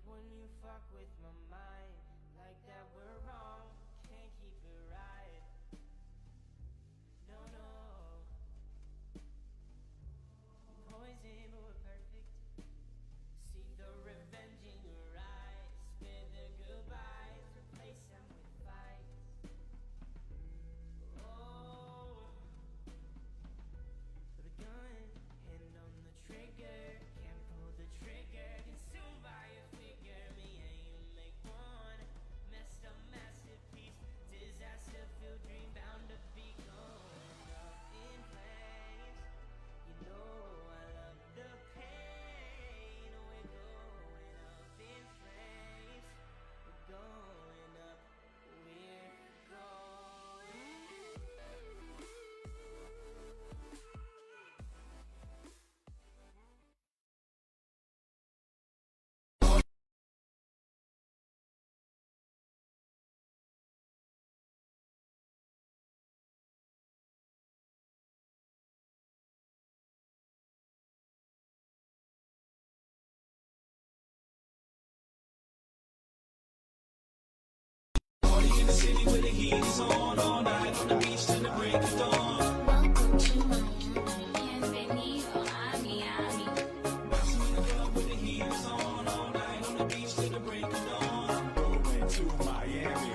when you fuck with my mind like that. We're wrong, can't keep it right. No, no. Poison, but we're perfect. See the revenge in your eyes. Spare the goodbyes, replace them with fights. Oh, put a gun, hand on the trigger. Can't pull the trigger, consumed by a figure. Me and you make one messed up masterpiece. Disaster filled dream bound to be going up in flames. You know I love the pain. We're going up in flames. We're going up. We're going. Welcome to Miami. Bienvenido a Miami. Welcome to Miami.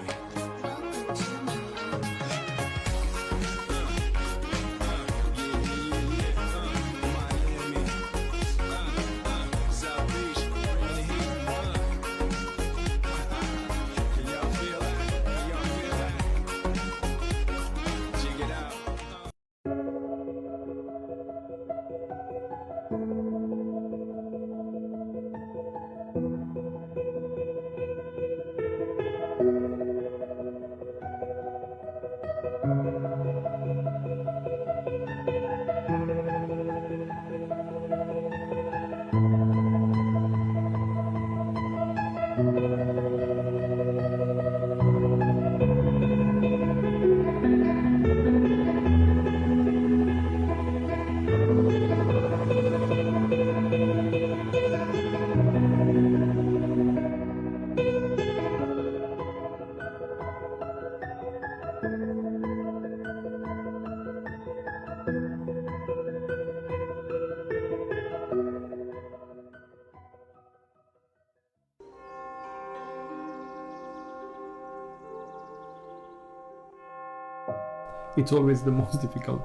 It's always the most difficult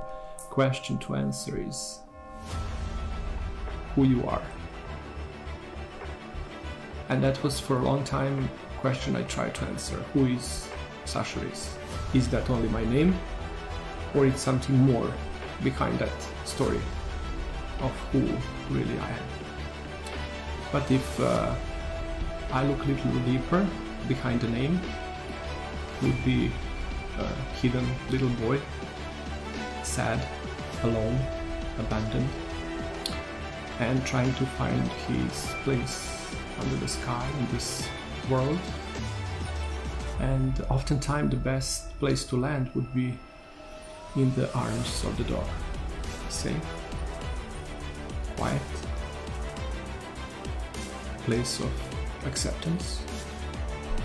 question to answer is who you are. And that was for a long time a question I tried to answer. Who is Sasha Riess? Is that only my name? Or it's something more behind that story of who really I am? But if I look a little deeper behind the name, it would be a hidden little boy, sad, alone, abandoned, and trying to find his place under the sky in this world. And oftentimes the best place to land would be in the arms of the dog. Safe, quiet, place of acceptance,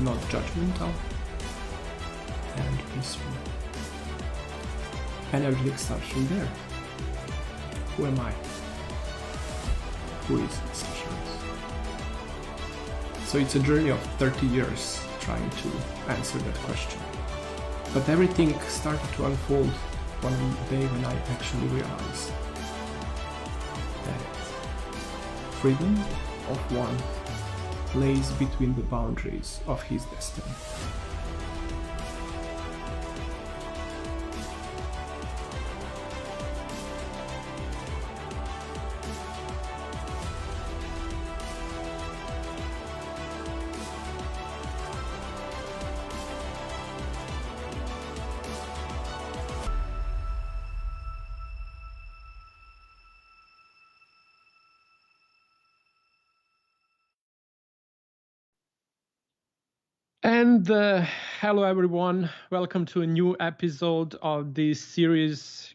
not judgmental, and peaceful. And everything starts from there. Who am I? Who is Sasha Riess? So it's a journey of 30 years trying to answer that question. But everything started to unfold one day when I actually realized that freedom of one lays between the boundaries of his destiny. And hello everyone, welcome to a new episode of this series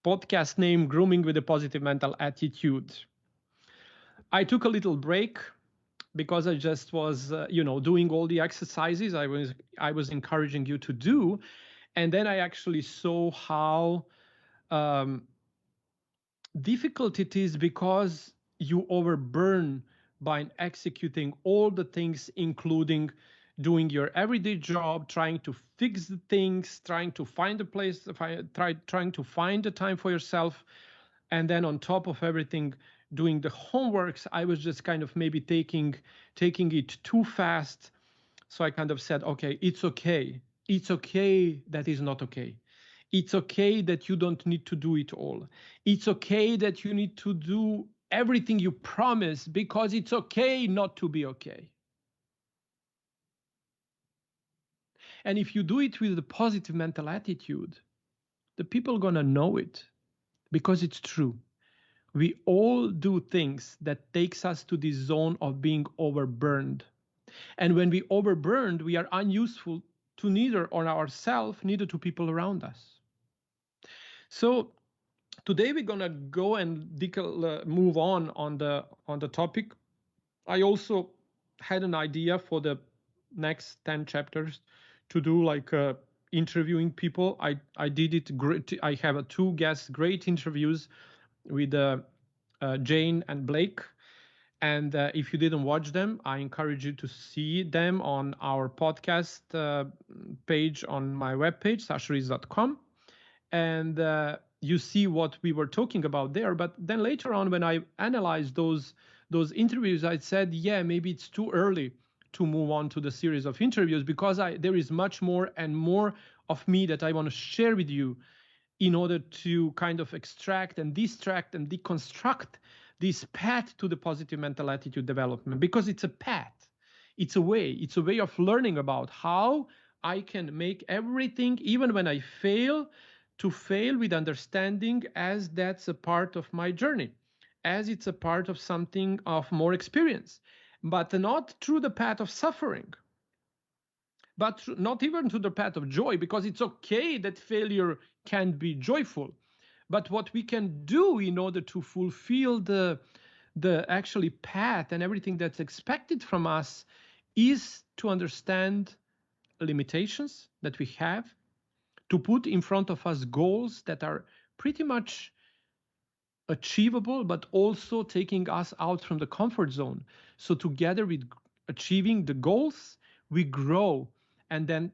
podcast named Grooming with a Positive Mental Attitude. I took a little break because I just was, doing all the exercises I was encouraging you to do, and then I actually saw how difficult it is because you overburn by executing all the things, including doing your everyday job, trying to fix the things, trying to find a place, trying to find the time for yourself, and then on top of everything, doing the homeworks. I was just kind of maybe taking it too fast. So I kind of said, okay, it's okay. It's okay that is not okay. It's okay that you don't need to do it all. It's okay that you need to do everything you promise, because it's okay not to be okay. And if you do it with a positive mental attitude, the people are going to know it, because it's true. We all do things that takes us to this zone of being overburned. And when we overburned, we are unuseful to neither on ourselves, neither to people around us. So today we're gonna go and move on the topic. I also had an idea for the next 10 chapters to do like interviewing people. I did it great. I have two guests, great interviews with Jane and Blake. And if you didn't watch them, I encourage you to see them on our podcast page on my webpage, sashariess.com. And you see what we were talking about there. But then later on, when I analyzed those interviews, I said, yeah, maybe it's too early to move on to the series of interviews, because there is much more and more of me that I want to share with you in order to kind of extract and distract and deconstruct this path to the positive mental attitude development, because it's a path. It's a way of learning about how I can make everything, even when I fail, to fail with understanding, as that's a part of my journey, as it's a part of something of more experience, but not through the path of suffering, but not even to the path of joy, because it's okay that failure can be joyful. But what we can do in order to fulfill the actually path and everything that's expected from us is to understand limitations that we have, to put in front of us goals that are pretty much achievable, but also taking us out from the comfort zone. So together with achieving the goals, we grow. And then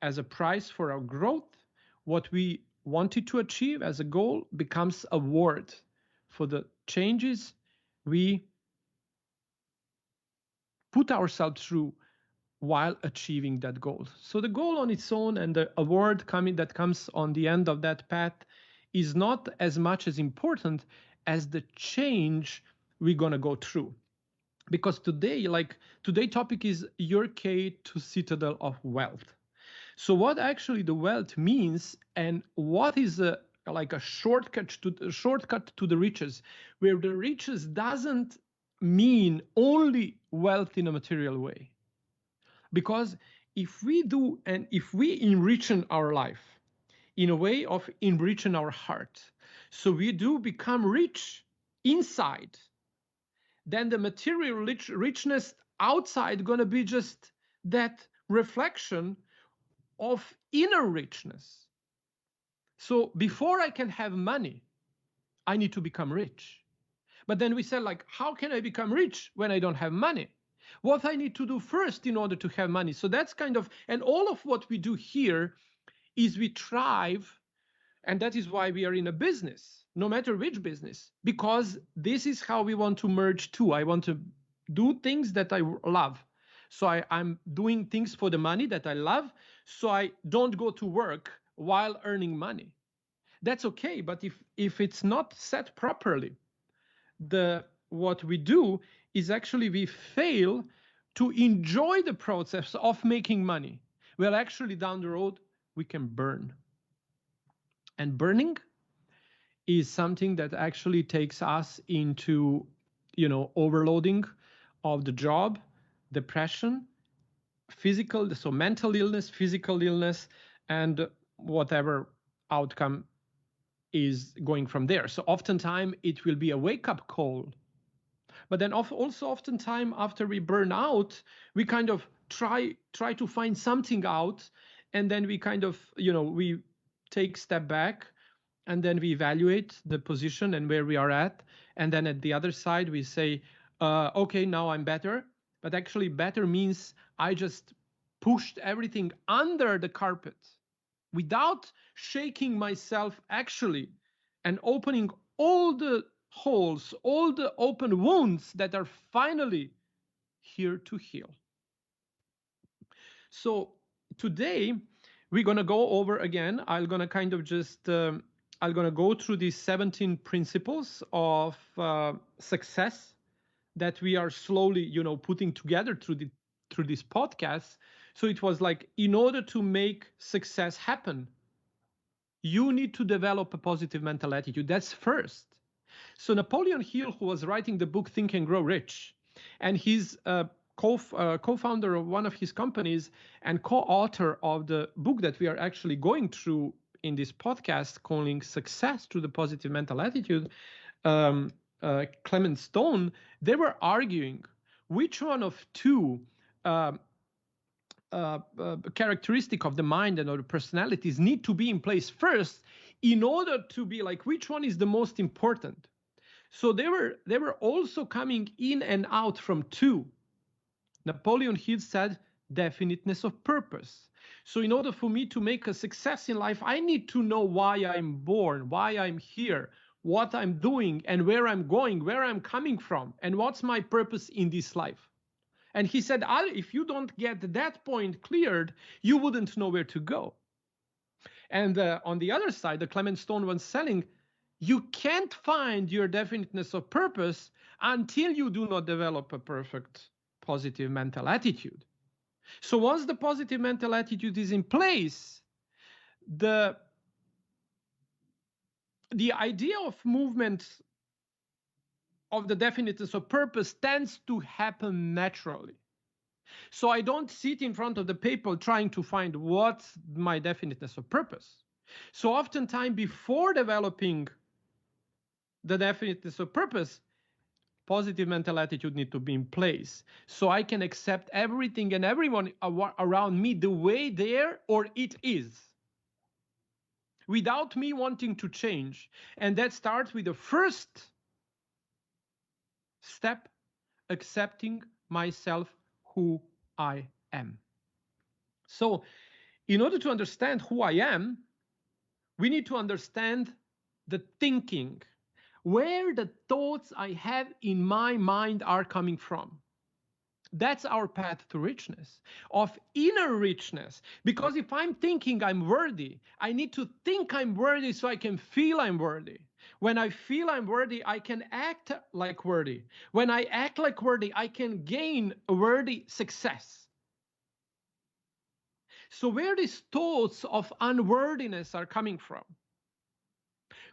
as a price for our growth, what we wanted to achieve as a goal becomes a reward for the changes we put ourselves through while achieving that goal. So the goal on its own and the award that comes on the end of that path is not as much as important as the change we're going to go through. Because today topic is your key to Citadel of Wealth. So what actually the wealth means, and what is a shortcut to the riches, where the riches doesn't mean only wealth in a material way. Because if we enrich our life in a way of enriching our heart, so we do become rich inside, then the material richness outside going to be just that reflection of inner richness. So before I can have money, I need to become rich. But then we said, how can I become rich when I don't have money? What I need to do first in order to have money. So that's and all of what we do here is we thrive, and that is why we are in a business, no matter which business, because this is how we want to merge two. I want to do things that I love. So I'm doing things for the money that I love, so I don't go to work while earning money. That's okay, but if it's not set properly, what we do is actually we fail to enjoy the process of making money. Well, actually down the road, we can burn. And burning is something that actually takes us into, overloading of the job, depression, mental illness, physical illness, and whatever outcome is going from there. So oftentimes it will be a wake-up call. But then also oftentimes after we burn out, we kind of try to find something out, and then we kind of, we take step back, and then we evaluate the position and where we are at. And then at the other side, we say, okay, now I'm better. But actually better means I just pushed everything under the carpet without shaking myself actually, and opening all the holes, all the open wounds that are finally here to heal. So today we're going to go over again. I'm going to kind of just I'm going to go through these 17 principles of success that we are slowly, putting together through this podcast. So it was like, in order to make success happen, you need to develop a positive mental attitude. That's first. So Napoleon Hill, who was writing the book Think and Grow Rich, and he's co-founder of one of his companies and co-author of the book that we are actually going through in this podcast, calling Success Through the Positive Mental Attitude, Clement Stone, they were arguing which one of two characteristic of the mind and of the personalities need to be in place first in order to be like, which one is the most important. So they were also coming in and out from two. Napoleon Hill said definiteness of purpose. So in order for me to make a success in life, I need to know why I'm born, why I'm here, what I'm doing, and where I'm going, where I'm coming from, and what's my purpose in this life. And he said, if you don't get that point cleared, you wouldn't know where to go. And on the other side, the Clement Stone was saying, you can't find your definiteness of purpose until you do not develop a perfect positive mental attitude. So once the positive mental attitude is in place, the idea of movement of the definiteness of purpose tends to happen naturally. So I don't sit in front of the paper trying to find what's my definiteness of purpose. So oftentimes before developing the definiteness of purpose, positive mental attitude need to be in place. So I can accept everything and everyone around me the way there or it is, without me wanting to change. And that starts with the first step, accepting myself, who I am. So in order to understand who I am, we need to understand the thinking, where the thoughts I have in my mind are coming from. That's our path to richness, of inner richness. Because if I'm thinking I'm worthy, I need to think I'm worthy so I can feel I'm worthy. When I feel I'm worthy, I can act like worthy. When I act like worthy, I can gain a worthy success. So where these thoughts of unworthiness are coming from?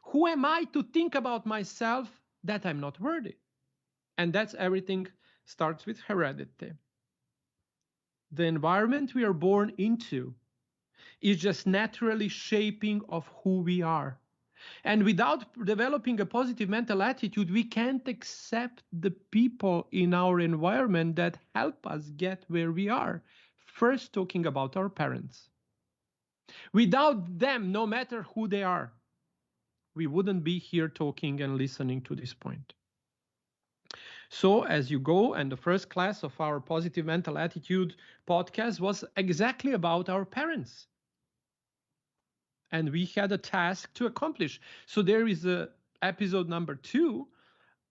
Who am I to think about myself that I'm not worthy? And that's everything starts with heredity. The environment we are born into is just naturally shaping of who we are. And without developing a positive mental attitude, we can't accept the people in our environment that help us get where we are. First, talking about our parents. Without them, no matter who they are, we wouldn't be here talking and listening to this point. So as you go, and the first class of our Positive Mental Attitude podcast was exactly about our parents. And we had a task to accomplish. So there is a episode number 2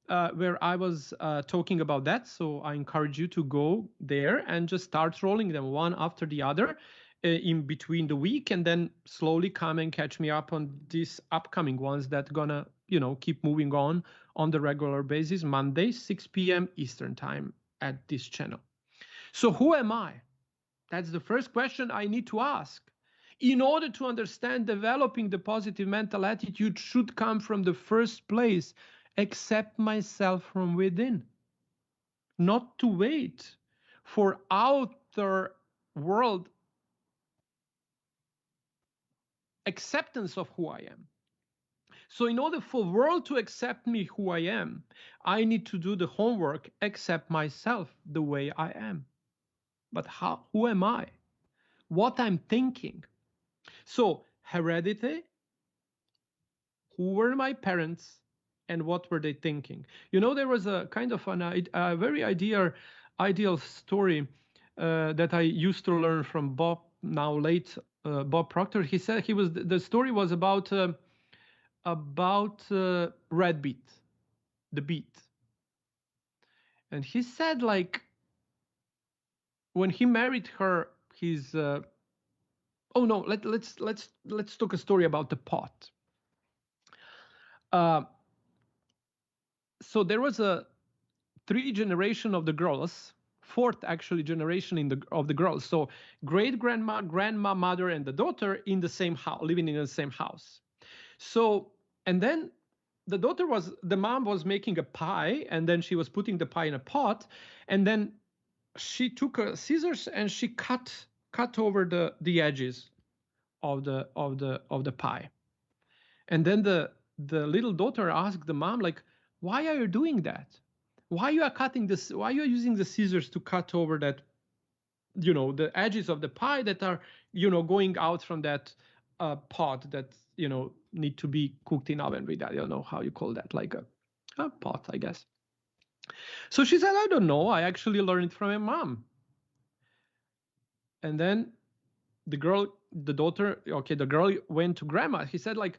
where I was talking about that. So I encourage you to go there and just start rolling them one after the other in between the week, and then slowly come and catch me up on these upcoming ones that gonna, keep moving on the regular basis, Monday, 6 p.m. Eastern time at this channel. So who am I? That's the first question I need to ask. In order to understand, developing the positive mental attitude should come from the first place, accept myself from within. Not to wait for outer world acceptance of who I am. So in order for the world to accept me who I am, I need to do the homework, accept myself the way I am. But who am I? What I'm thinking. So heredity, who were my parents, and what were they thinking? There was a kind of a very ideal story that I used to learn from Bob, now late Bob Proctor. He said the story was about red beet, the beet, and he said like when he married her, his oh no, let's talk a story about the pot. So there was a 3 generation of the girls, 4th actually generation of the girls. So great grandma, grandma, mother, and the daughter in the same house, living in the same house. So, and then the mom was making a pie, and then she was putting the pie in a pot, and then she took a scissors and she cut over the edges of the pie. And then the little daughter asked the mom, like, why are you doing that? Why you are cutting this? Why you are using the scissors to cut over that, the edges of the pie that are, going out from that pot that, need to be cooked in oven with that. I don't know how you call that, like a pot, I guess. So she said, I don't know. I actually learned it from my mom. And then the girl went to grandma. He said, like,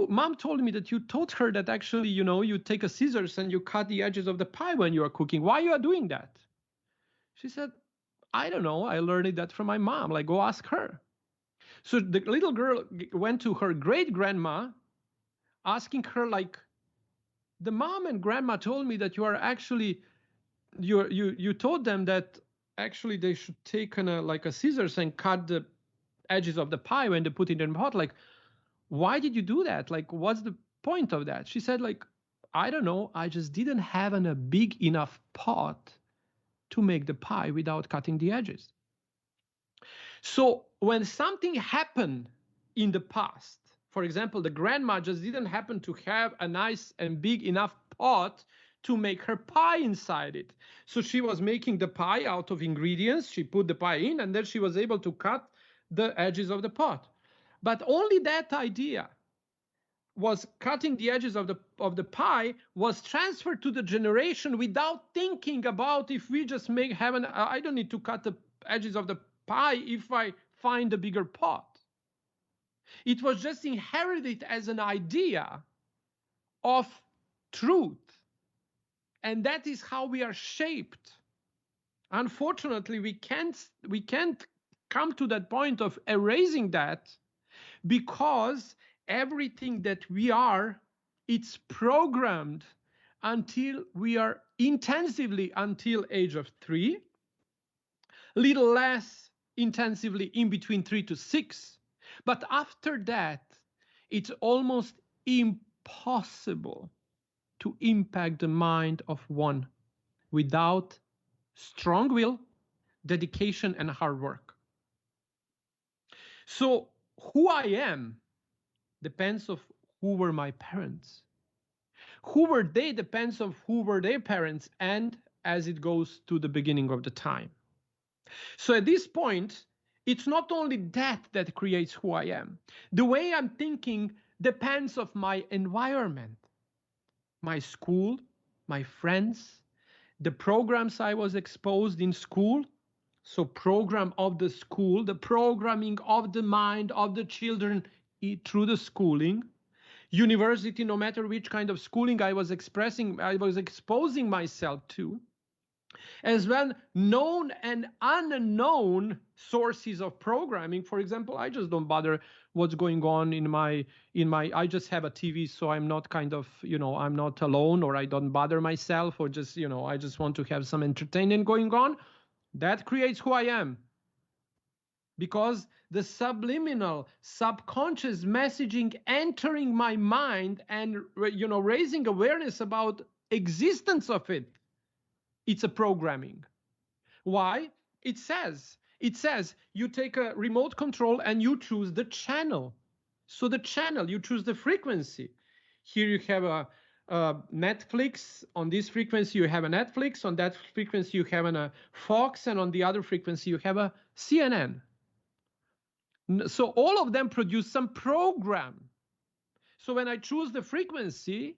mom told me that you taught her that actually, you take a scissors and you cut the edges of the pie when you are cooking. Why you are doing that? She said, I don't know. I learned that from my mom. Like, go ask her. So the little girl went to her great grandma, asking her, like, the mom and grandma told me that you are actually, you told them that actually they should take like a scissors and cut the edges of the pie when they put it in the pot. Like, why did you do that? Like, what's the point of that? She said, like, I don't know. I just didn't have a big enough pot to make the pie without cutting the edges. So when something happened in the past, for example, the grandma just didn't happen to have a nice and big enough pot to make her pie inside it. So she was making the pie out of ingredients. She put the pie in, and then she was able to cut the edges of the pot. But only that idea was cutting the edges of the pie was transferred to the generation without thinking about if we just I don't need to cut the edges of the pie if I find a bigger pot. It was just inherited as an idea of truth. And that is how we are shaped. Unfortunately, we can't come to that point of erasing that, because everything that we are, it's programmed until we are intensively until age of 3, little less intensively in between 3 to 6. But after that, it's almost impossible to impact the mind of one without strong will, dedication, and hard work. So who I am depends of who were my parents. Who were they depends of who were their parents, and as it goes to the beginning of the time. So at this point, it's not only that creates who I am. The way I'm thinking depends of my environment, my school, my friends, the programs I was exposed in school. So program of the school, the programming of the mind of the children through the schooling. University, no matter which kind of schooling I was exposing myself to, as well known and unknown sources of programming. For example, I just don't bother what's going on in my I just have a TV, so I'm not I'm not alone, or I don't bother myself, or just I just want to have some entertainment going on. That creates who I am, because the subliminal, subconscious messaging entering my mind and raising awareness about existence of it, it's a programming. Why? It says you take a remote control and you choose the channel. So the channel, you choose the frequency. Here you have a Netflix. On this frequency, you have a Netflix. On that frequency, you have a Fox. And on the other frequency, you have a CNN. So all of them produce some program. So when I choose the frequency,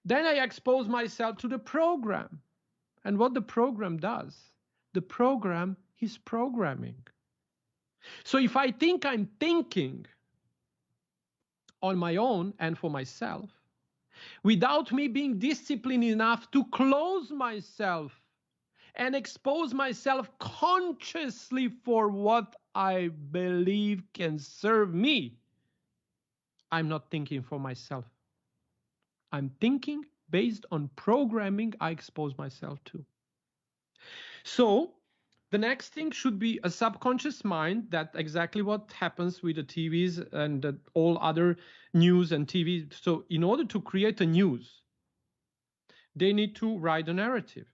then I expose myself to the program. And what the program does, the program is programming. So if I think I'm thinking on my own and for myself, without me being disciplined enough to close myself and expose myself consciously for what I believe can serve me, I'm not thinking for myself. I'm thinking based on programming I expose myself to. So the next thing should be a subconscious mind. That's exactly what happens with the TVs and all other news and TV. So in order to create a news, they need to write a narrative.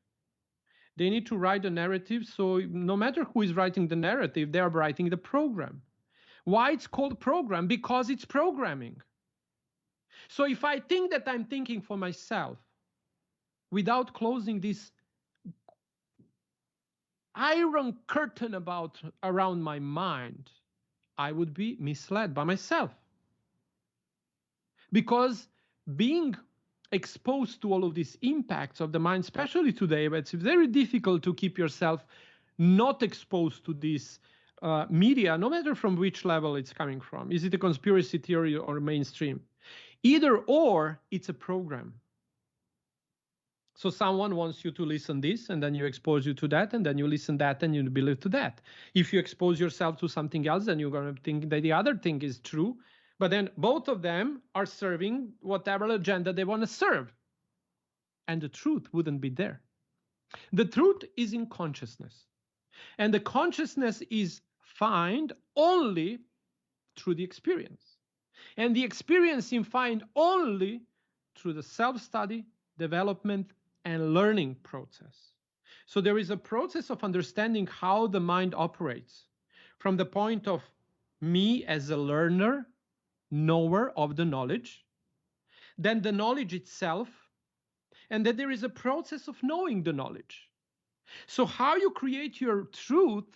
They need to write a narrative. So no matter who is writing the narrative, they are writing the program. Why it's called program? Because it's programming. So if I think that I'm thinking for myself without closing this iron curtain around my mind, I would be misled by myself. Because being exposed to all of these impacts of the mind, especially today, it's very difficult to keep yourself not exposed to this media, no matter from which level it's coming from. Is it a conspiracy theory or mainstream? Either or, it's a program. So someone wants you to listen this, and then you expose you to that, and then you listen that, and you believe to that. If you expose yourself to something else, then you're going to think that the other thing is true. But then both of them are serving whatever agenda they want to serve. And the truth wouldn't be there. The truth is in consciousness. And the consciousness is found only through the experience. And the experience is found only through the self-study, development, and learning process. So there is a process of understanding how the mind operates from the point of me as a learner, knower of the knowledge, then the knowledge itself, and then there is a process of knowing the knowledge. So how you create your truth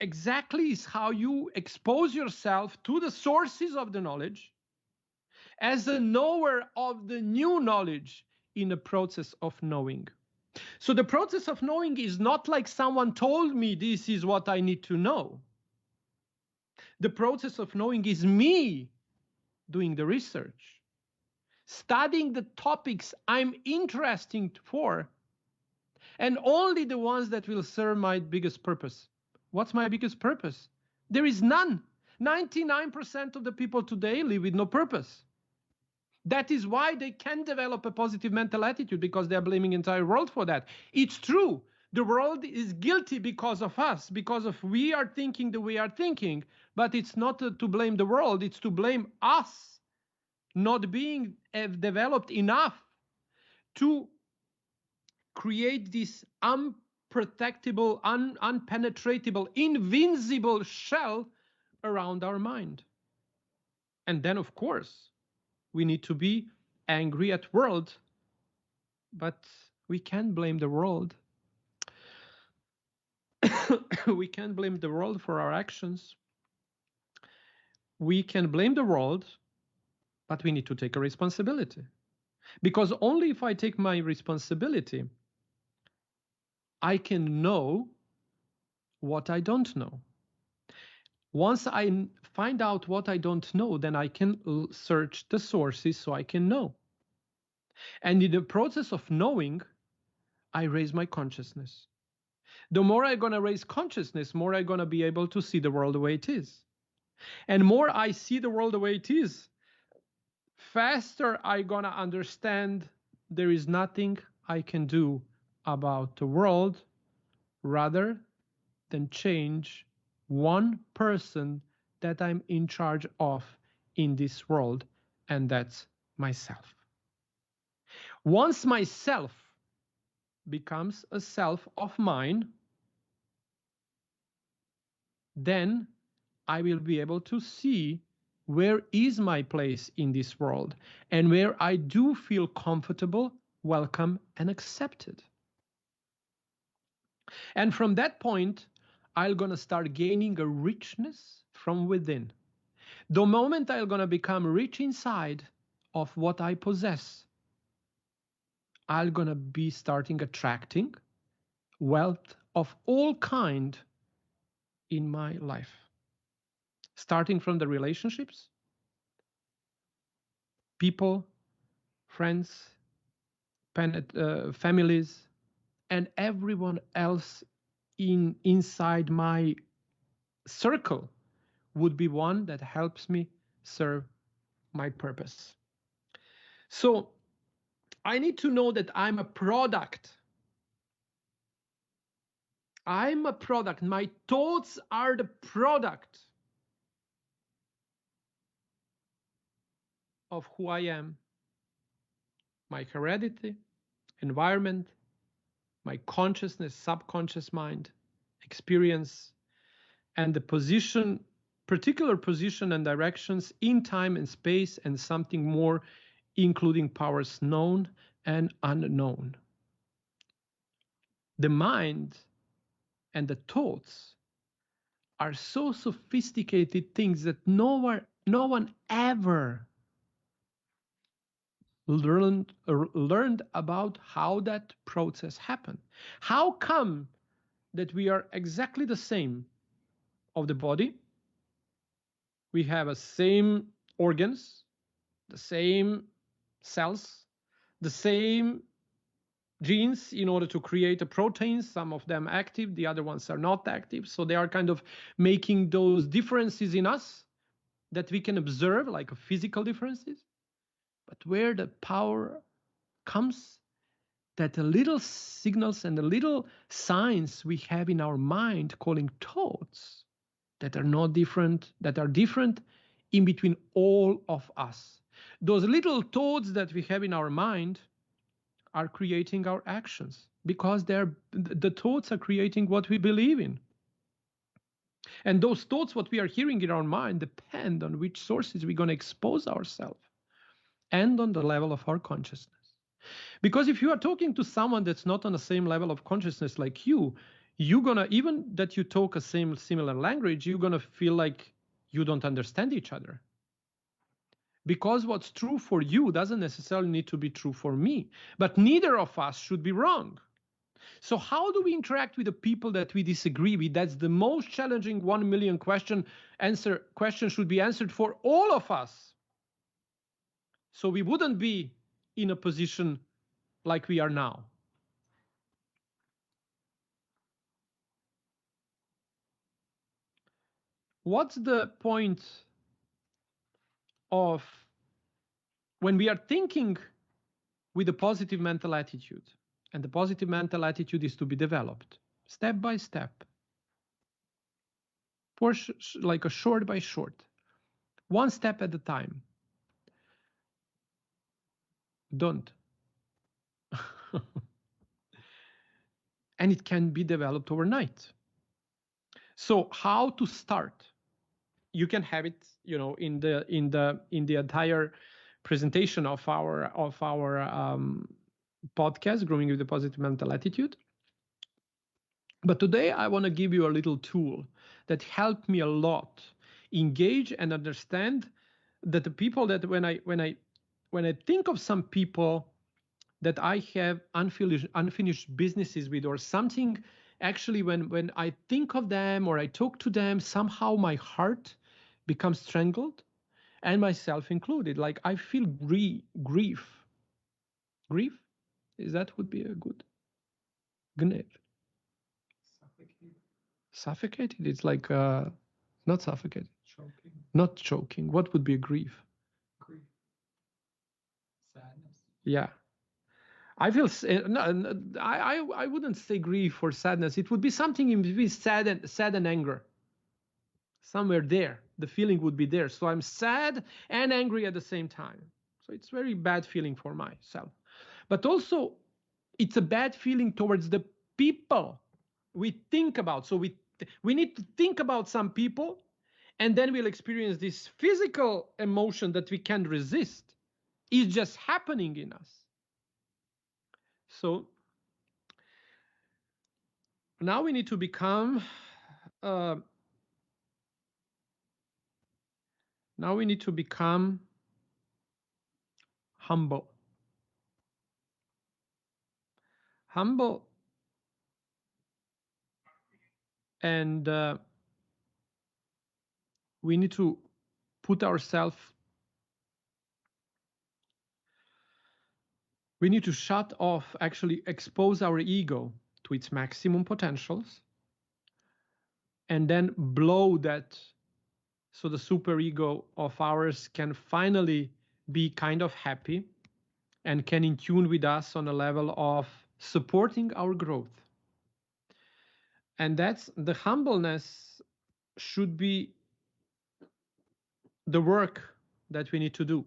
exactly is how you expose yourself to the sources of the knowledge as a knower of the new knowledge in the process of knowing. So the process of knowing is not like someone told me this is what I need to know. The process of knowing is me doing the research, studying the topics I'm interested for, and only the ones that will serve my biggest purpose. What's my biggest purpose? There is none. 99% of the people today live with no purpose. That is why they can't develop a positive mental attitude, because they're blaming the entire world for that. It's true. The world is guilty because of us, because of we are thinking the way we are thinking. But it's not to blame the world. It's to blame us not being developed enough to create this unprotectable, unpenetratable, invincible shell around our mind. And then, of course, we need to be angry at world, but we can't blame the world. We can't blame the world for our actions. We can blame the world, but we need to take a responsibility. Because only if I take my responsibility, I can know what I don't know. Once I find out what I don't know, then I can search the sources so I can know. And in the process of knowing, I raise my consciousness. The more I'm going to raise consciousness, more I'm going to be able to see the world the way it is. And more I see the world the way it is, faster I'm going to understand there is nothing I can do about the world rather than change one person that I'm in charge of in this world, and that's myself. Once myself becomes a self of mine, then I will be able to see where is my place in this world, and where I do feel comfortable, welcome, and accepted. And from that point, I'm going to start gaining a richness from within. The moment I'm going to become rich inside of what I possess, I'm going to be starting attracting wealth of all kind in my life. Starting from the relationships, people, friends, families, and everyone else inside my circle would be one that helps me serve my purpose. So I need to know that I'm a product. I'm a product. My thoughts are the product of who I am, my heredity, environment, my consciousness, subconscious mind, experience, and the position, particular position and directions in time and space, and something more, including powers known and unknown. The mind and the thoughts are so sophisticated things that no one ever learned about how that process happened. How come that we are exactly the same of the body? We have the same organs, the same cells, the same genes in order to create a protein, some of them active, the other ones are not active. So they are kind of making those differences in us that we can observe, like physical differences. But where the power comes, that the little signals and the little signs we have in our mind, calling thoughts, that are not different, that are different in between all of us. Those little thoughts that we have in our mind are creating our actions, because the thoughts are creating what we believe in. And those thoughts, what we are hearing in our mind, depend on which sources we're going to expose ourselves and on the level of our consciousness. Because if you are talking to someone that's not on the same level of consciousness like you're going to, even that you talk a similar language, you're going to feel like you don't understand each other. Because what's true for you doesn't necessarily need to be true for me, but neither of us should be wrong. So how do we interact with the people that we disagree with? That's the most challenging 1 million question should be answered for all of us. So we wouldn't be in a position like we are now. What's the point of when we are thinking with a positive mental attitude? And the positive mental attitude is to be developed step by step, like a short by short, one step at a time. Don't. And it can be developed overnight. So how to start? You can have it, in the entire presentation of our podcast, Grooming with the Positive Mental Attitude. But today I want to give you a little tool that helped me a lot engage and understand that the people that when I think of some people that I have unfinished businesses with, or something, actually when I think of them or I talk to them, somehow my heart becomes strangled, and myself included. Like I feel grief. Grief? Is that would be a good gnev? Suffocated. It's like not suffocated. Choking. Not choking. What would be a grief? Grief. Sadness. Yeah. I feel I wouldn't say grief or sadness. It would be something in between sad and anger. Somewhere there, the feeling would be there. So I'm sad and angry at the same time. So it's very bad feeling for myself. But also, it's a bad feeling towards the people we think about. So we need to think about some people And then we'll experience this physical emotion that we can't resist. It's just happening in us. So now we need to become humble. Humble, and we need to put ourselves, we need to shut off, actually expose our ego to its maximum potentials, and then blow that, so the superego of ours can finally be kind of happy and can in tune with us on a level of supporting our growth. And that's the humbleness should be the work that we need to do.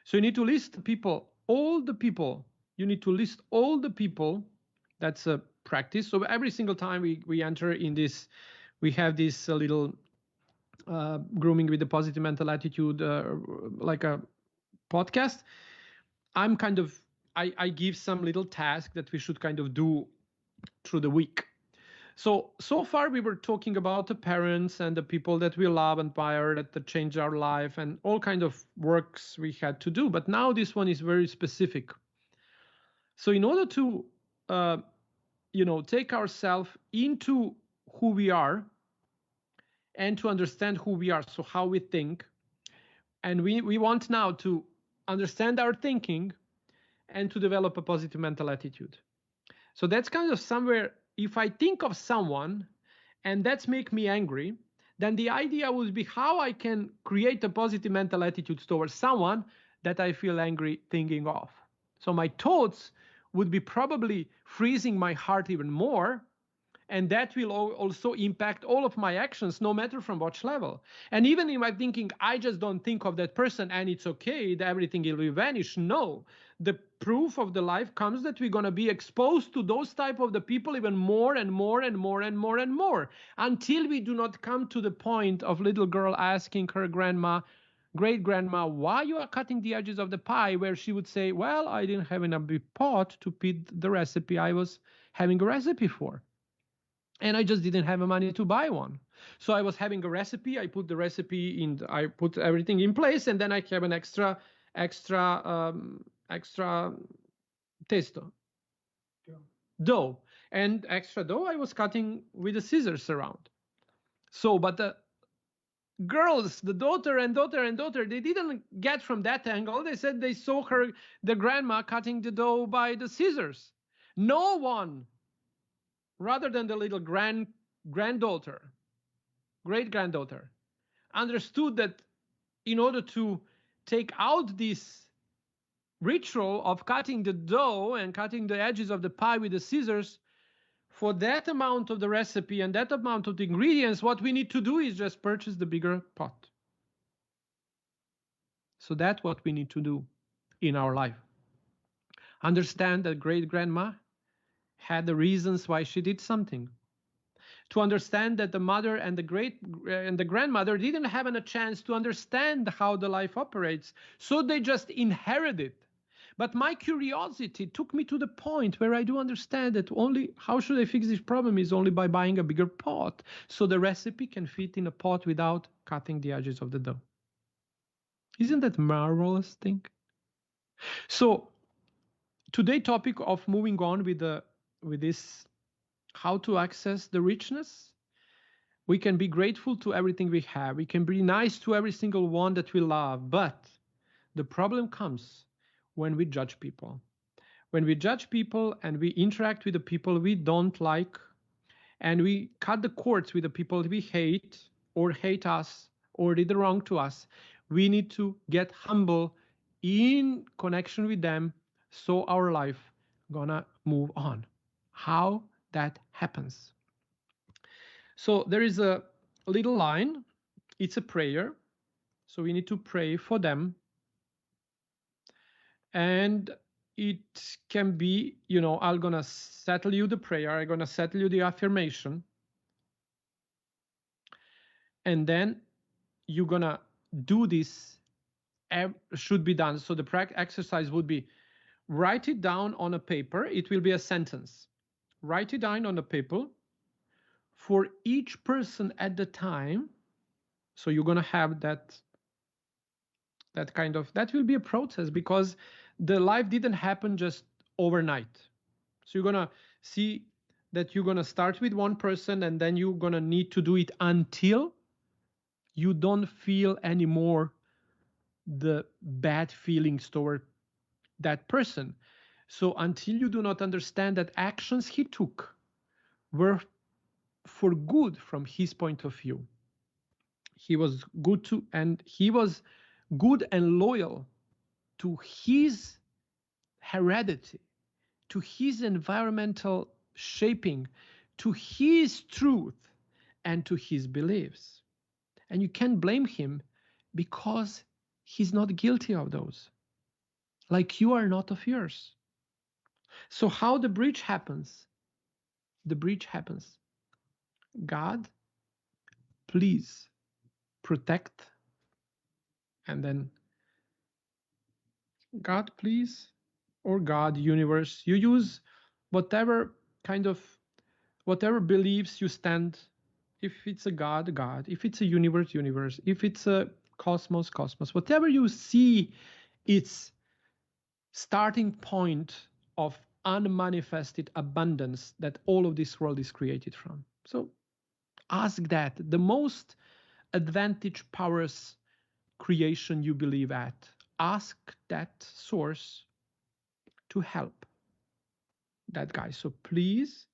So you need to list people, all the people. You need to list all the people. That's a practice. So every single time we enter in this, we have this little grooming with the positive mental attitude, like a podcast. I'm kind of, I give some little task that we should kind of do through the week. So far we were talking about the parents and the people that we love and admire that changed our life and all kind of works we had to do. But now this one is very specific. So in order to, take ourselves into who we are and to understand who we are, so how we think, and we want now to understand our thinking and to develop a positive mental attitude. So that's kind of somewhere, if I think of someone and that's make me angry, then the idea would be how I can create a positive mental attitude towards someone that I feel angry thinking of. So my thoughts would be probably freezing my heart even more, and that will also impact all of my actions, no matter from what level. And even in my thinking, I just don't think of that person and it's okay, everything will vanish. No, the proof of the life comes that we're going to be exposed to those type of the people even more and more and more and more and more, until we do not come to the point of little girl asking her grandma, great grandma, why you are cutting the edges of the pie, where she would say, well, I didn't have enough big pot to feed the recipe I was having a recipe for. And I just didn't have the money to buy one. So I was having a recipe. I put the recipe in. I put everything in place, and then I have an extra testo dough, and extra dough I was cutting with the scissors around. So, but the girls, the daughter, they didn't get from that angle. They said they saw the grandma cutting the dough by the scissors. No one, rather than the little granddaughter, great granddaughter, understood that in order to take out this ritual of cutting the dough and cutting the edges of the pie with the scissors, for that amount of the recipe and that amount of the ingredients, what we need to do is just purchase the bigger pot. So that's what we need to do in our life. Understand that great grandma had the reasons why she did something. To understand that the mother and the grandmother didn't have a chance to understand how the life operates, so they just inherited. But my curiosity took me to the point where I do understand that only how should I fix this problem is only by buying a bigger pot, so the recipe can fit in a pot without cutting the edges of the dough. Isn't that marvelous thing? So today's topic of moving on with this, how to access the richness. We can be grateful to everything we have. We can be nice to every single one that we love. But the problem comes when we judge people. When we judge people and we interact with the people we don't like, and we cut the cords with the people we hate or hate us or did wrong to us, we need to get humble in connection with them, so our life gonna move on. How that happens? So there is a little line. It's a prayer. So we need to pray for them. And it can be, I'm going to settle you the prayer. I'm going to settle you the affirmation. And then you're gonna do this should be done. So the exercise would be, write it down on a paper. It will be a sentence. Write it down on a paper for each person at the time. So you're gonna have that kind of, that will be a process, because the life didn't happen just overnight. So you're gonna see that you're gonna start with one person, and then you're gonna need to do it until you don't feel anymore the bad feelings toward that person. So until you do not understand that actions he took were for good from his point of view, he was good to, and he was good and loyal to his heredity, to his environmental shaping, to his truth, and to his beliefs. And you can't blame him, because he's not guilty of those, like you are not of yours. So how the breach happens? The breach happens. God, please protect, and then God, please, or God, universe. You use whatever kind of, whatever beliefs you stand. If it's a God, God. If it's a universe, universe. If it's a cosmos, cosmos. Whatever you see, it's starting point of unmanifested abundance that all of this world is created from. So ask that, the most advantage powers creation you believe at. Ask that source to help that guy. So please,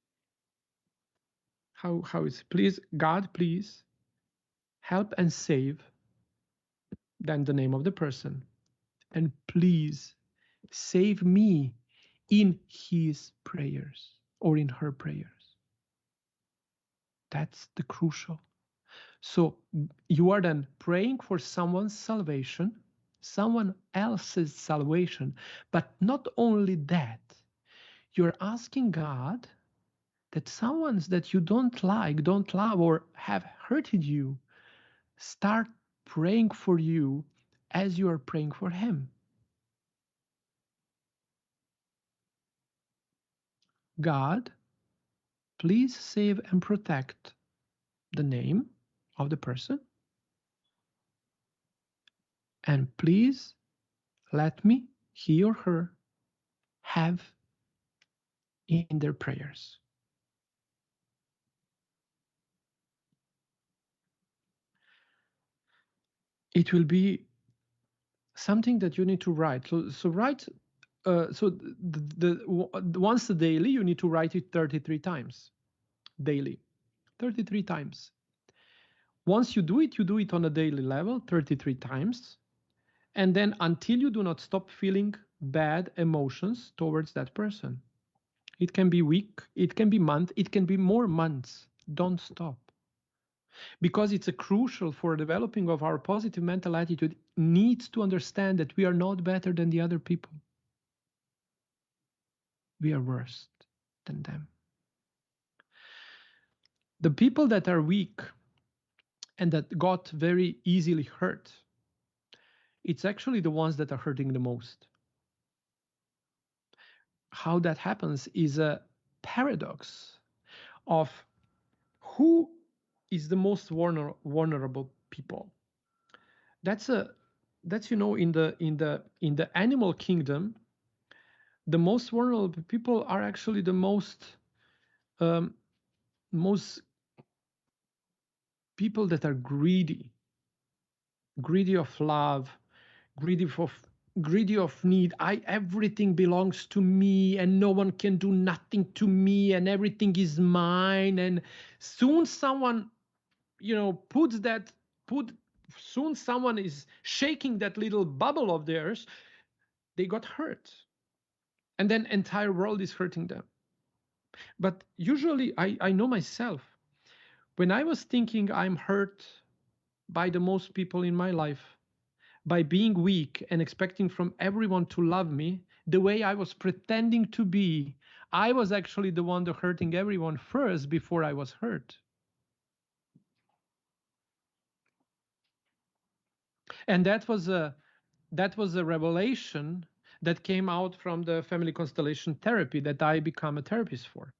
how is, please, God, please help and save, then the name of the person. And please save me in his prayers or in her prayers. That's the crucial. So you are then praying for someone's salvation, someone else's salvation, but not only that, you're asking God that someone that you don't like, don't love, or have hurted you, start praying for you as you are praying for him. God, please save and protect the name of the person, and please let me, he or her, have in their prayers. It will be something that you need to write. So write. Once a daily, you need to write it 33 times daily, 33 times. Once you do it on a daily level 33 times, and then until you do not stop feeling bad emotions towards that person. It can be week, it can be month, it can be more months. Don't stop. Because it's a crucial for developing of our positive mental attitude, needs to understand that we are not better than the other people. We are worse than them. The people that are weak and that got very easily hurt, it's actually the ones that are hurting the most. How that happens is a paradox of who is the most vulnerable people. That's in the animal kingdom, the most vulnerable people are actually the most people that are greedy of love, greedy of need. Everything belongs to me, and no one can do nothing to me, and everything is mine. And soon someone, soon someone is shaking that little bubble of theirs, they got hurt, and then entire world is hurting them. But usually I know myself, when I was thinking I'm hurt by the most people in my life, by being weak and expecting from everyone to love me the way I was pretending to be, I was actually the one that hurting everyone first before I was hurt. And that was a revelation that came out from the family constellation therapy that I become a therapist for.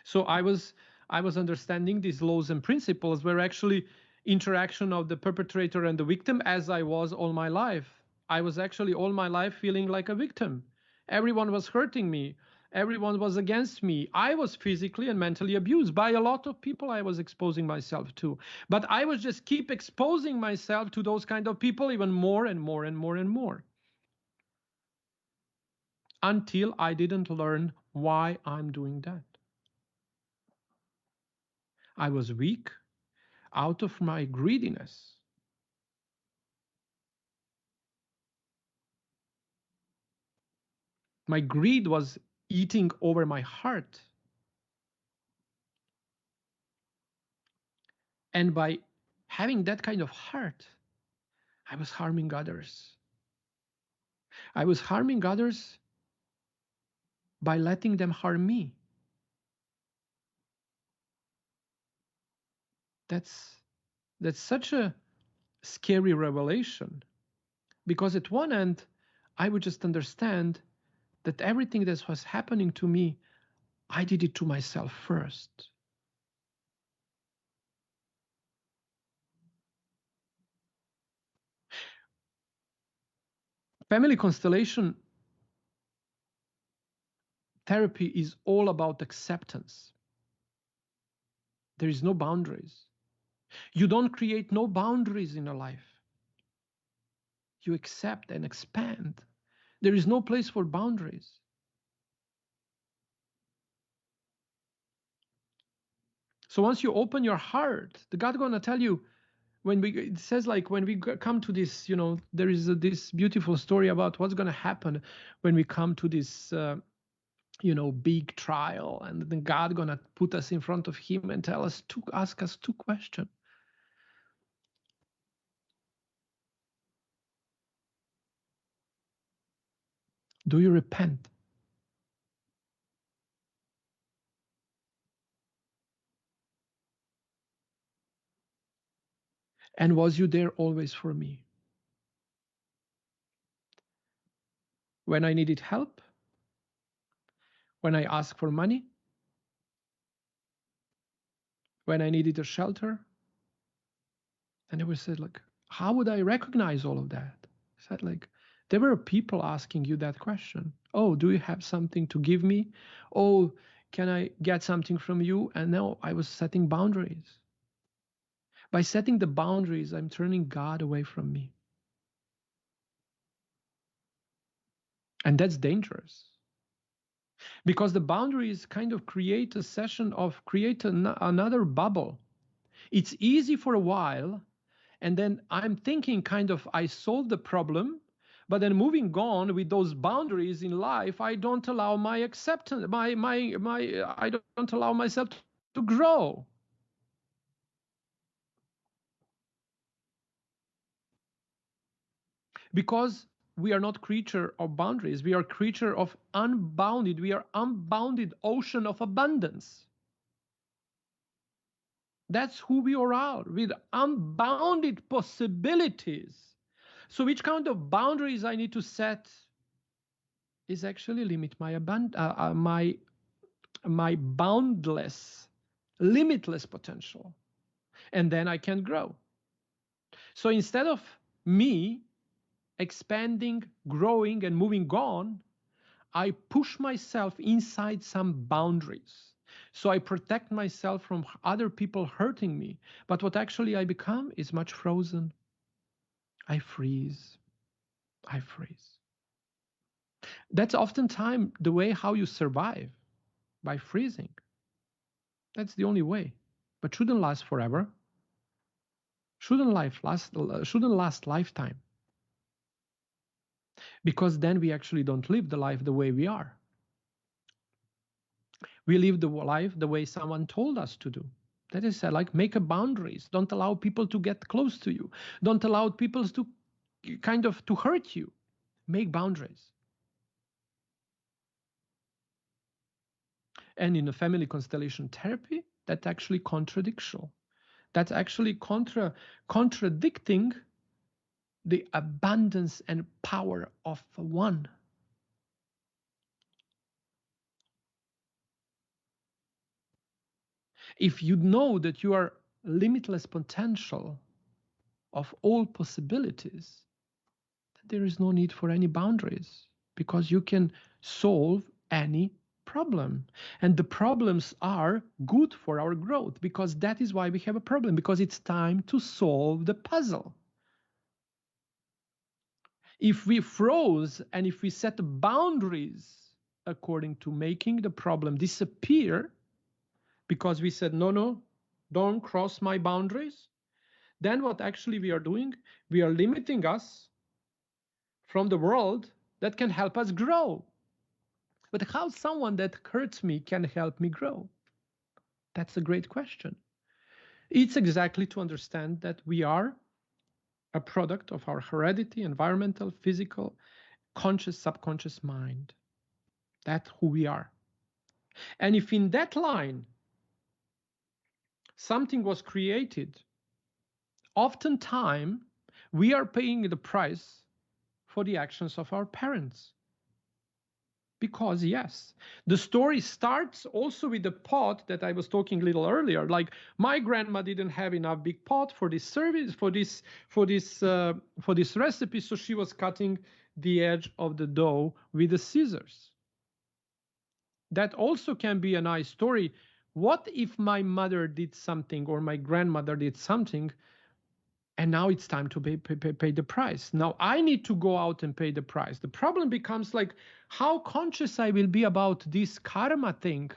So I was understanding these laws and principles were actually interaction of the perpetrator and the victim, as I was all my life. I was actually all my life feeling like a victim. Everyone was hurting me. Everyone was against me. I was physically and mentally abused by a lot of people I was exposing myself to. But I was just keep exposing myself to those kind of people even more and more and more and more, until I didn't learn why I'm doing that. I was weak out of my greediness. My greed was eating over my heart. And by having that kind of heart, I was harming others. I was harming others by letting them harm me. That's such a scary revelation, because at one end, I would just understand that everything that was happening to me, I did it to myself first. Family constellation therapy is all about acceptance. There is no boundaries. You don't create no boundaries in your life. You accept and expand. There is no place for boundaries. So once you open your heart, the God gonna tell you, it says like when we come to this, there is this beautiful story about what's gonna happen when we come to this, big trial, and then God gonna put us in front of Him and ask us two questions. Do you repent? And was you there always for me? When I needed help? When I asked for money? When I needed a shelter? And they said, like, how would I recognize all of that? I said, like, there were people asking you that question. Oh, do you have something to give me? Oh, can I get something from you? And now I was setting boundaries. By setting the boundaries, I'm turning God away from me. And that's dangerous, because the boundaries kind of create another bubble. It's easy for a while, and then I'm thinking kind of I solved the problem, but then moving on with those boundaries in life, I don't allow my acceptance, I don't allow myself to grow. Because we are not creature of boundaries, we are creature of we are unbounded ocean of abundance. That's who we are, with unbounded possibilities. So which kind of boundaries I need to set is actually limit my boundless, limitless potential. And then I can grow. So instead of me expanding, growing, and moving on, I push myself inside some boundaries. So I protect myself from other people hurting me. But what actually I become is much frozen. I freeze. I freeze. That's oftentimes the way how you survive, by freezing. That's the only way. But shouldn't last forever. Shouldn't last lifetime. Because then we actually don't live the life the way we are. We live the life the way someone told us to do. That is, like, make a boundaries. Don't allow people to get close to you. Don't allow people to kind of to hurt you. Make boundaries. And in a family constellation therapy, that's actually contradictional. That's actually contradicting the abundance and power of one. If you know that you are limitless potential of all possibilities, there is no need for any boundaries, because you can solve any problem. And the problems are good for our growth, because that is why we have a problem, because it's time to solve the puzzle. If we froze and if we set boundaries according to making the problem disappear, because we said, no, don't cross my boundaries, then what actually we are doing, we are limiting us from the world that can help us grow. But how someone that hurts me can help me grow? That's a great question. It's exactly to understand that we are a product of our heredity, environmental, physical, conscious, subconscious mind. That's who we are. And if in that line something was created, oftentimes we are paying the price for the actions of our parents. Because yes, the story starts also with the pot that I was talking a little earlier. Like, my grandma didn't have enough big pot for this service, for this recipe, so she was cutting the edge of the dough with the scissors. That also can be a nice story. What if my mother did something, or my grandmother did something, and now it's time to pay the price? Now I need to go out and pay the price. The problem becomes like, how conscious I will be about this karma thing.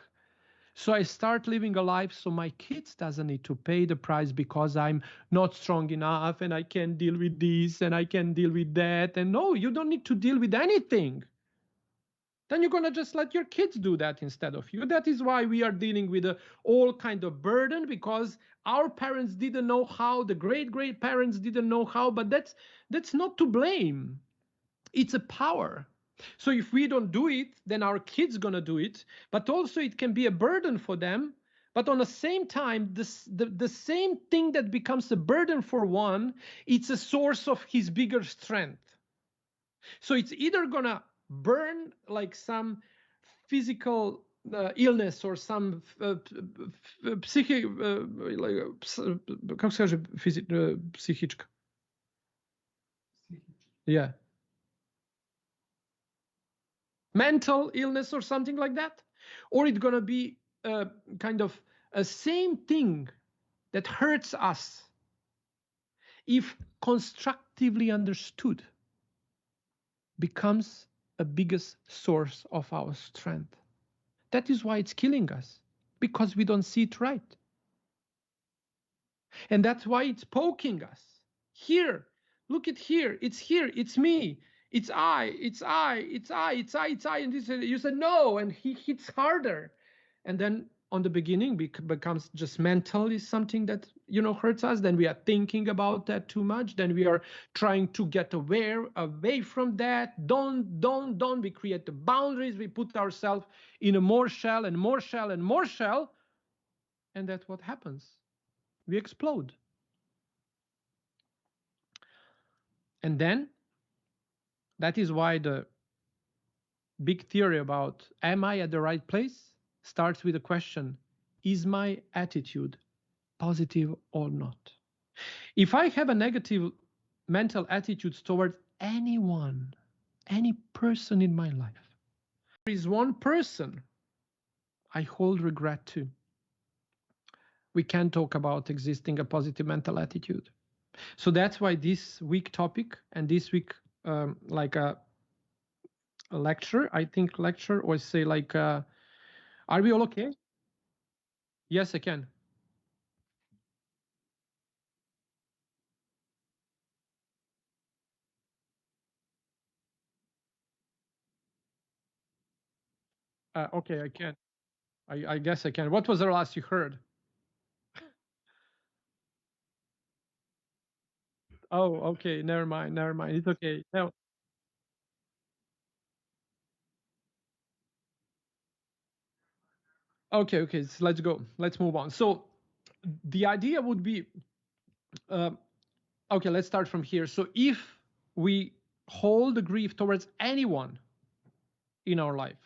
So I start living a life so my kids doesn't need to pay the price, because I'm not strong enough and I can't deal with this and I can deal with that. And no, you don't need to deal with anything. Then you're going to just let your kids do that instead of you. That is why we are dealing with all kind of burden, because our parents didn't know how, the great parents didn't know how, but that's not to blame. It's a power. So if we don't do it, then our kids going to do it, but also it can be a burden for them. But on the same time, the same thing that becomes a burden for one, it's a source of his bigger strength. So it's either going to burn like some physical illness or some psychic, как скажем, psychiczka? Yeah. Mental illness or something like that. Or it's going to be kind of a same thing that hurts us if constructively understood, becomes a biggest source of our strength. That is why it's killing us, because we don't see it right. And that's why it's poking us. Here, look at here, it's me, it's I. And you said no, and he hits harder. And then on the beginning becomes just mentally something that hurts us. Then we are thinking about that too much. Then we are trying to get away from that. Don't. We create the boundaries. We put ourselves in a more shell and more shell and more shell. And that's what happens. We explode. And then that is why the big theory about am I at the right place starts with the question, is my attitude positive or not? If I have a negative mental attitude towards anyone, any person in my life, there is one person I hold regret to. We can talk about existing a positive mental attitude. So that's why this week topic and this week like a lecture, I think lecture, or say like, are we all okay? Yes, I can. Okay, I can. I guess I can. What was the last you heard? Oh, okay. Never mind. It's okay. No. Okay. So let's go. Let's move on. So the idea would be, okay, let's start from here. So if we hold the grief towards anyone in our life,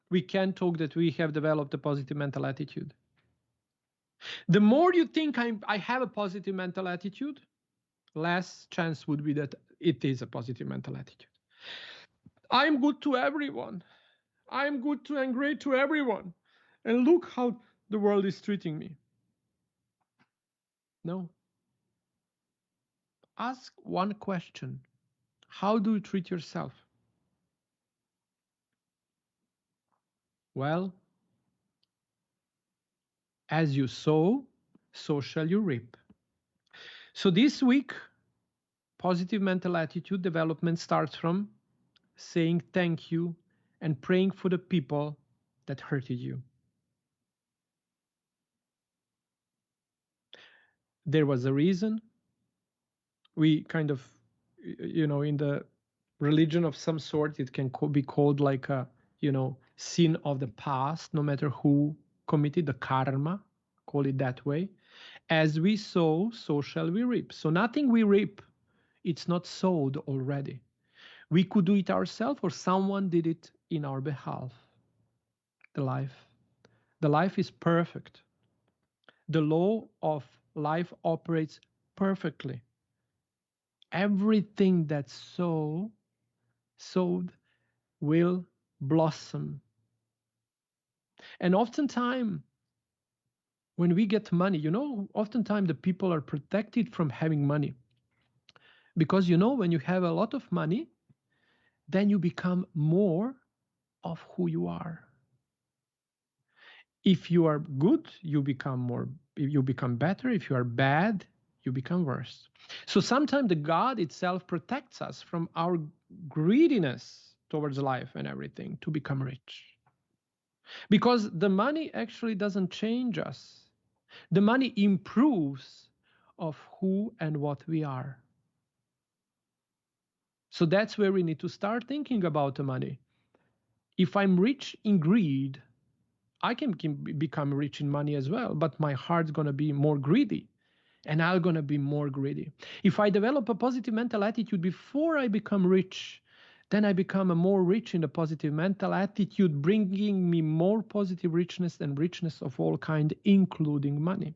we can talk that we have developed a positive mental attitude. The more you think I have a positive mental attitude, less chance would be that it is a positive mental attitude. I'm good to everyone. I'm good to and great to everyone. And look how the world is treating me. No. Ask one question. How do you treat yourself? Well, as you sow, so shall you reap. So this week, positive mental attitude development starts from saying thank you and praying for the people that hurted you. There was a reason. We kind of, in the religion of some sort, it can be called like a, sin of the past, no matter who committed the karma, call it that way. As we sow, so shall we reap. So nothing we reap, it's not sowed already. We could do it ourselves or someone did it in our behalf. The life is perfect. The law of life operates perfectly. Everything that's sowed will blossom. And oftentimes, when we get money, oftentimes the people are protected from having money. Because when you have a lot of money, then you become more of who you are. If you are good, you become better. If you are bad, you become worse. So sometimes the God itself protects us from our greediness towards life and everything to become rich. Because the money actually doesn't change us. The money improves of who and what we are. So that's where we need to start thinking about the money. If I'm rich in greed, I can become rich in money as well, but my heart's going to be more greedy and I'm going to be more greedy. If I develop a positive mental attitude before I become rich, then I become a more rich in the positive mental attitude, bringing me more positive richness and richness of all kind, including money.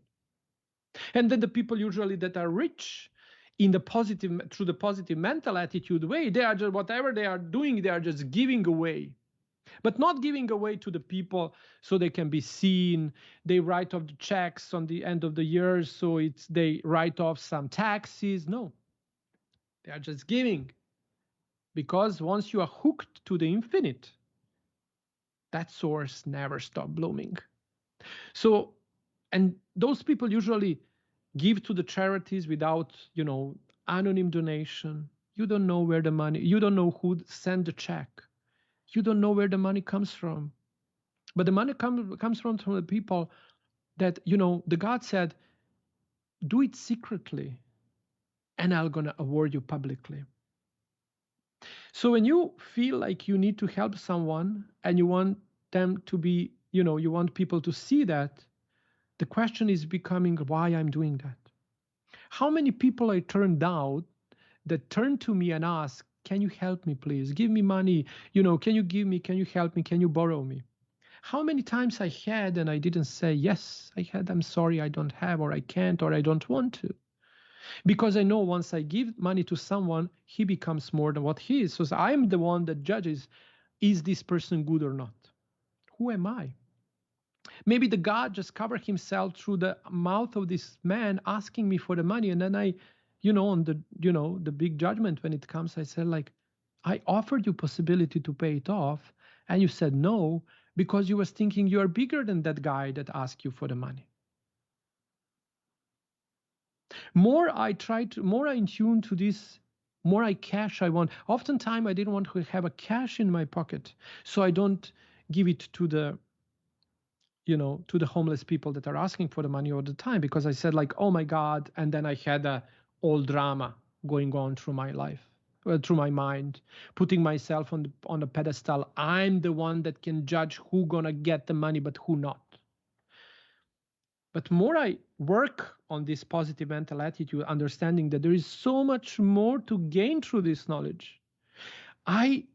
And then the people usually that are rich in the positive, through the positive mental attitude way, they are just, whatever they are doing, they are just giving away. But not giving away to the people so they can be seen. They write off the checks on the end of the year, so they write off some taxes. No, they are just giving. Because once you are hooked to the infinite, that source never stops blooming. So, and those people usually give to the charities without, anonymous donation. You don't know where the money, you don't know who sent the check. You don't know where the money comes from. But the money comes from the people that, the God said, do it secretly and I'm going to award you publicly. So when you feel like you need to help someone and you want them to be, you want people to see that, the question is becoming why I'm doing that. How many people I turned down that turn to me and ask, can you help me, please? Give me money. Can you give me? Can you help me? Can you borrow me? How many times I had and I didn't say, yes, I had, I'm sorry, I don't have, or I can't, or I don't want to. Because I know once I give money to someone, he becomes more than what he is. So I'm the one that judges, is this person good or not? Who am I? Maybe the God just covered himself through the mouth of this man asking me for the money. And then I, on the big judgment when it comes, I said, like, I offered you possibility to pay it off. And you said no, because you was thinking you are bigger than that guy that asked you for the money. More I in tune to this, more I cash I want. Oftentimes I didn't want to have a cash in my pocket. So I don't give it to the, to the homeless people that are asking for the money all the time, because I said like, oh my God. And then I had a whole drama going on through my life. Through my mind, putting myself on a pedestal. I'm the one that can judge who gonna get the money, but who not. But more I work on this positive mental attitude, understanding that there is so much more to gain through this knowledge, I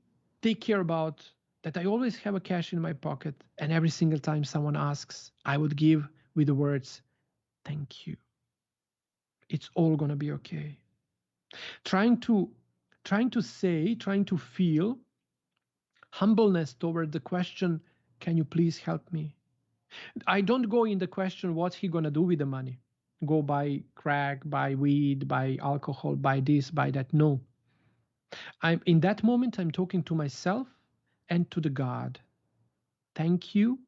take care about that I always have a cash in my pocket, and every single time someone asks, I would give with the words, thank you. It's all gonna be okay. Trying to feel humbleness toward the question, can you please help me? I don't go in the question, what's he gonna do with the money? Go buy crack, buy weed, buy alcohol, buy this, buy that. No. I'm in that moment, I'm talking to myself and to the God. Thank you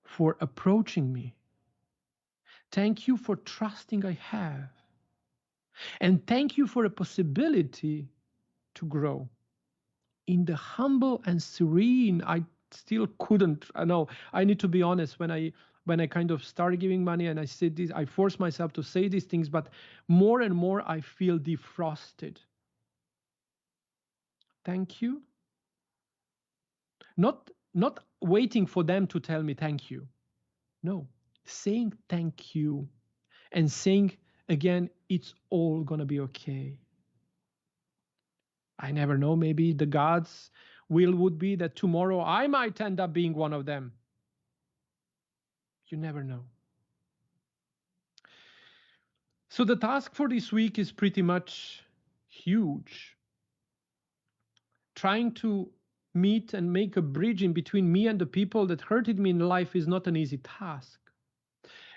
for approaching me. Thank you for trusting I have. And thank you for a possibility to grow. In the humble and serene, I still couldn't. I know I need to be honest. When I kind of started giving money and I said this, I forced myself to say these things, but more and more I feel defrosted. Thank you. Not waiting for them to tell me thank you. No, saying thank you and saying again, it's all gonna be okay. I never know, maybe the God's will would be that tomorrow I might end up being one of them. You never know. So the task for this week is pretty much huge. Trying to meet and make a bridge in between me and the people that hurted me in life is not an easy task.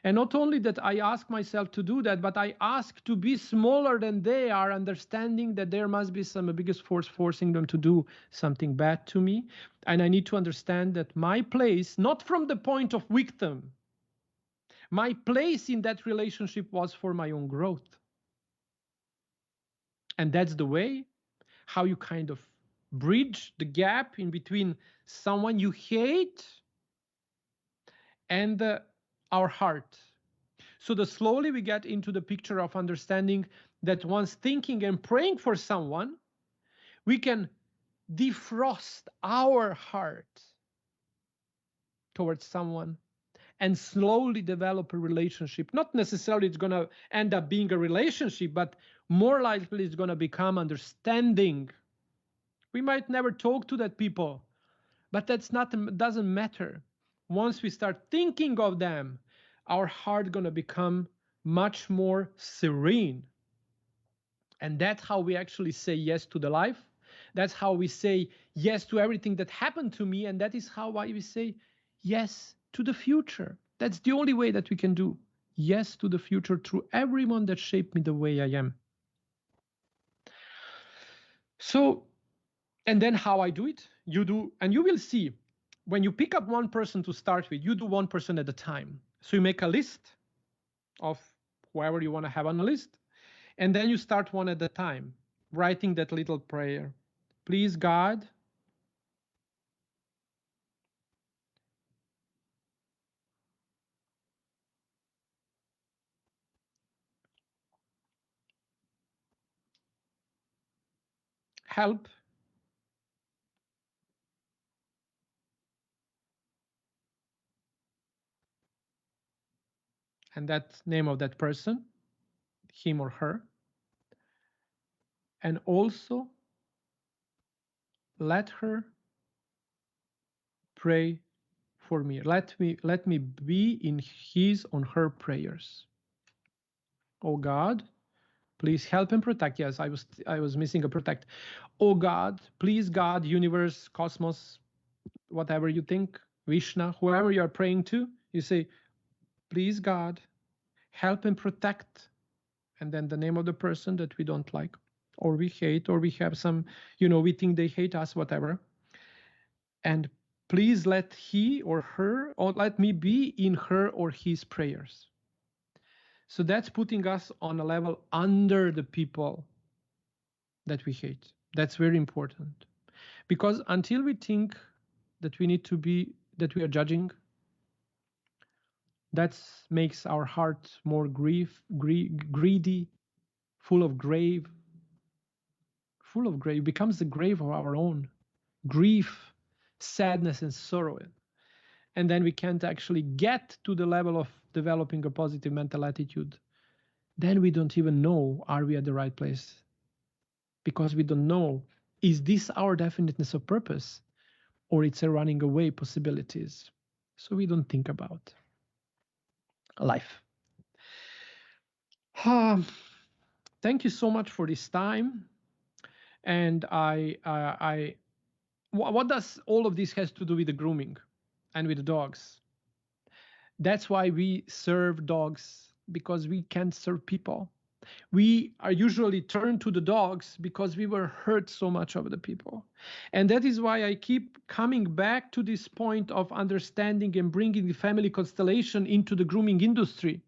And not only that I ask myself to do that, but I ask to be smaller than they are, understanding that there must be some biggest force forcing them to do something bad to me. And I need to understand that my place, not from the point of victim, my place in that relationship was for my own growth. And that's the way how you kind of bridge the gap in between someone you hate and our heart. So the slowly we get into the picture of understanding that once thinking and praying for someone, we can defrost our heart towards someone and slowly develop a relationship. Not necessarily it's going to end up being a relationship, but more likely it's going to become understanding. We might never talk to that people, but doesn't matter. Once we start thinking of them, our heart going to become much more serene. And that's how we actually say yes to the life. That's how we say yes to everything that happened to me. And that is how we say yes to the future. That's the only way that we can do yes to the future through everyone that shaped me the way I am. So, and then how I do it, you do, and you will see when you pick up one person to start with, you do one person at a time. So you make a list of whoever you want to have on the list. And then you start one at a time, writing that little prayer. Please, God, help and that name of that person, him or her. And also let her pray for me. Let me be in his or her prayers. Oh God, please help and protect. Yes, I was missing a protect. Oh God, please God, universe, cosmos, whatever you think, Vishnu, whoever you are praying to, you say, please God, help and protect. And then the name of the person that we don't like, or we hate, or we have some, we think they hate us, whatever. And please let he or her, or let me be in her or his prayers. So that's putting us on a level under the people that we hate. That's very important. Because until we think that we need to be, that we are judging, that makes our heart more greedy, full of grave, becomes the grave of our own grief, sadness, and sorrow. and then we can't actually get to the level of developing a positive mental attitude, then we don't even know, are we at the right place? Because we don't know, is this our definiteness of purpose, or it's a running away possibilities? So we don't think about life. Thank you so much for this time. And what does all of this has to do with the grooming and with the dogs? That's why we serve dogs, because we can't serve people. We are usually turned to the dogs because we were hurt so much of the people. And that is why I keep coming back to this point of understanding and bringing the family constellation into the grooming industry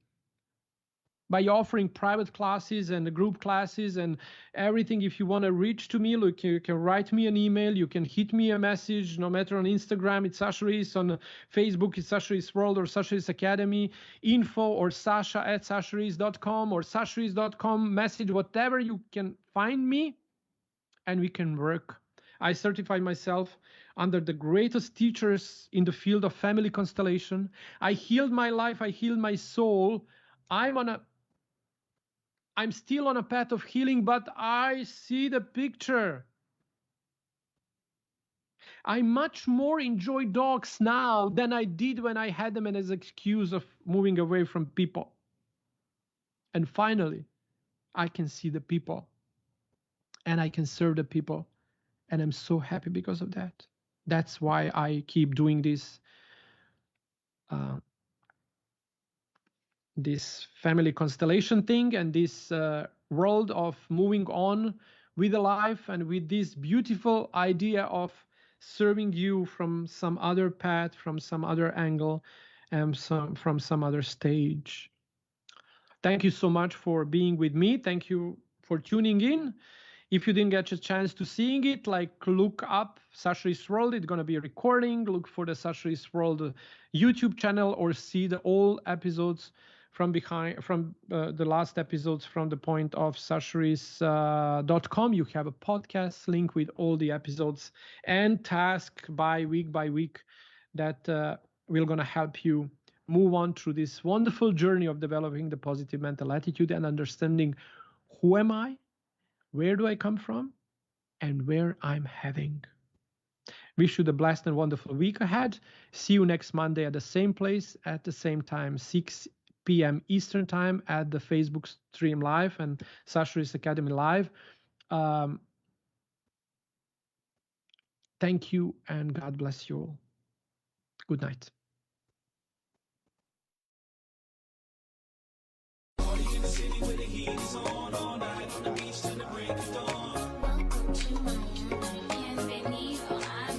by offering private classes and group classes and everything. If you want to reach to me, look, you can write me an email, you can hit me a message, no matter on Instagram, it's Sasha Riess, on Facebook, it's Sasha Riess World or Sasha Riess Academy, info or sasha@sashariess.com or sashariess.com, message, whatever, you can find me and we can work. I certify myself under the greatest teachers in the field of family constellation. I healed my life, I healed my soul. I'm still on a path of healing, but I see the picture. I much more enjoy dogs now than I did when I had them as an excuse of moving away from people. And finally, I can see the people and I can serve the people. And I'm so happy because of that. That's why I keep doing this family constellation thing and this world of moving on with the life and with this beautiful idea of serving you from some other path, from some other angle, and from some other stage. Thank you so much for being with me. Thank you for tuning in. If you didn't get a chance to seeing it, like, look up Sasha Riess World. It's going to be a recording. Look for the Sasha Riess World YouTube channel, or see the all episodes from the last episodes from the point of sashariess.com. You have a podcast link with all the episodes and task by week that will going to help you move on through this wonderful journey of developing the positive mental attitude and understanding, who am I, where do I come from, and where I'm heading. Wish you the blessed and wonderful week ahead. See you next Monday at the same place, at the same time, 6 p.m. Eastern time, at the Facebook stream live and Sasha Riess Academy live. Thank you and God bless you all. Good night. Bienvenido a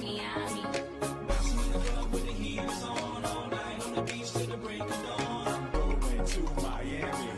Miami.